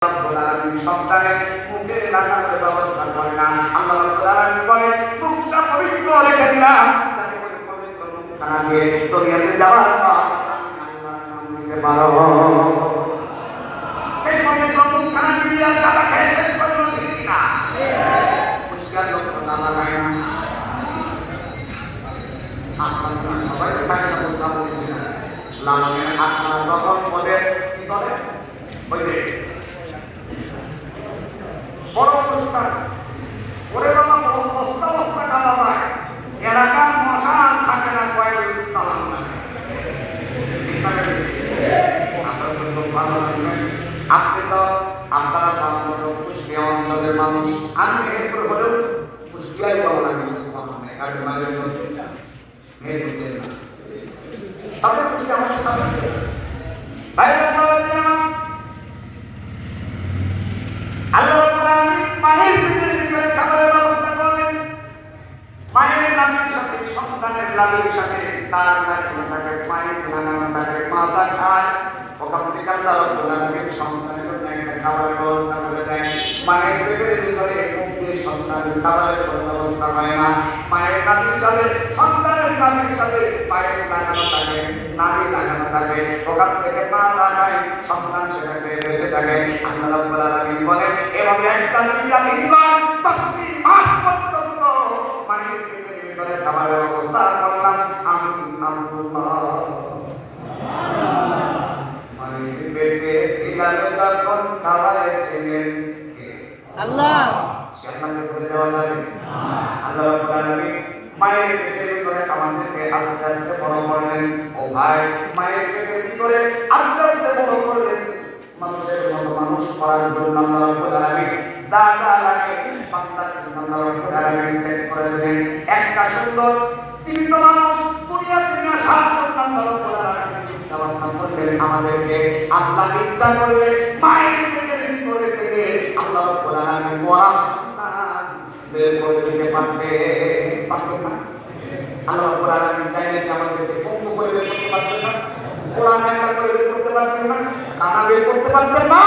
সন্তানের মুখে লাগানোর ব্যবস্থা করে না। আল্লাহ রাব্বুল আলামিন বলেন মুখটা পবিত্র রেখে দিলাম যাতে করে পবিত্র মুখখানা দিয়ে দুনিয়াতে যাওয়ার পর আল্লাহর নাম নিতে পারো। সেই পবিত্র মুখখানা দিয়ে তারা খেয়ে শেষ করলো ঠিক না? মুশকিল লক্ষ্য না লাগায় না। আপনারা সবাই পয়সা করতে হবে না। লাগাবেন আপনারা যখন ওদের কি চলে ওই যে বড় অনুষ্ঠান ওরে বাবা বস্তা বস্তা কালা যায় এলাকার মশা থাকে না কয়েক তালাম লাগে। আপনি তো আপনারা কুষ্টিয়া অঞ্চলের মানুষ, আমি মেহেরপুর হলেও কুষ্টিয়ায় বলা লাগে তাদের কুষ্টিয়া আমাদের সাথে ভাই আল্লাহ মায়ের পেটের ভিতরে খাবারের ব্যবস্থা করলেন। মায়ের নামের সাথে সন্তানের নামের সাথে তার নামে মায়ের নামে মাথা খায়। ওখান থেকে আল্লাহ রাব্বুল আলামিন সন্তানের জন্য একটা খাবারের ব্যবস্থা করে দেয়। মায়ের পেটের ভিতরে মুখে সন্তানের খাবারের কোনো ব্যবস্থা হয় না। মায়ের নামের সাথে সন্তানের নামের সাথে মায়ের লাগানো থাকে, নামে লাগানো থাকে। ওখান থেকে মা লাগায় সন্তান সেটাকে বেঁচে থাকে। আল্লাহ রাব্বুল আলামিন বলেন এভাবে একটা দুইটা তিনবার 10টি মাস পর্যন্ত মায়ের পেটের ভিতরে খাবারের ব্যবস্থা করলাম আমি আল্লাহ। মায়ের পেটে ছিলেন তখন খাওয়াইছিলেন কে? আল্লাহ। সে আপনাকে বলে দেওয়া যাবে? আল্লাহ রাব্বুল আলামিন মায়ের পেটের ভিতরে আমাদেরকে আস্তে আস্তে বড় করলেন। ও ভাই মায়ের পেটের ভিতরে আস্তে আস্তে বড় করলেন। মানুষের মতো মানুষ করার জন্য আল্লাহ রাব্বুল আলামিন যা যা লাগে বান্দার জন্য আল্লাহ রাব্বুল আলামিন সেট করে দিলেন। একটা সুন্দর জীবিত মানুষ দুনিয়াতে নিয়ে আসার জন্য আল্লাহ রাব্বুল আলামিন ব্যবস্থা করলেন। আমাদেরকে আল্লাহ ইচ্ছা করলে মায়ের পেটের ভিতরে থেকে আল্লাহ রাব্বুল আলামিন মরা সন্তান বের করে দিতে পারতেন না? আল্লাহ রাব্বুল আলামিন চাইলে কি আমাদেরকে পঙ্গু করে বের করতে পারতেন না? কোরআন একটা করে বের করতে পারতেন না? কানা বের করতে পারতেন না?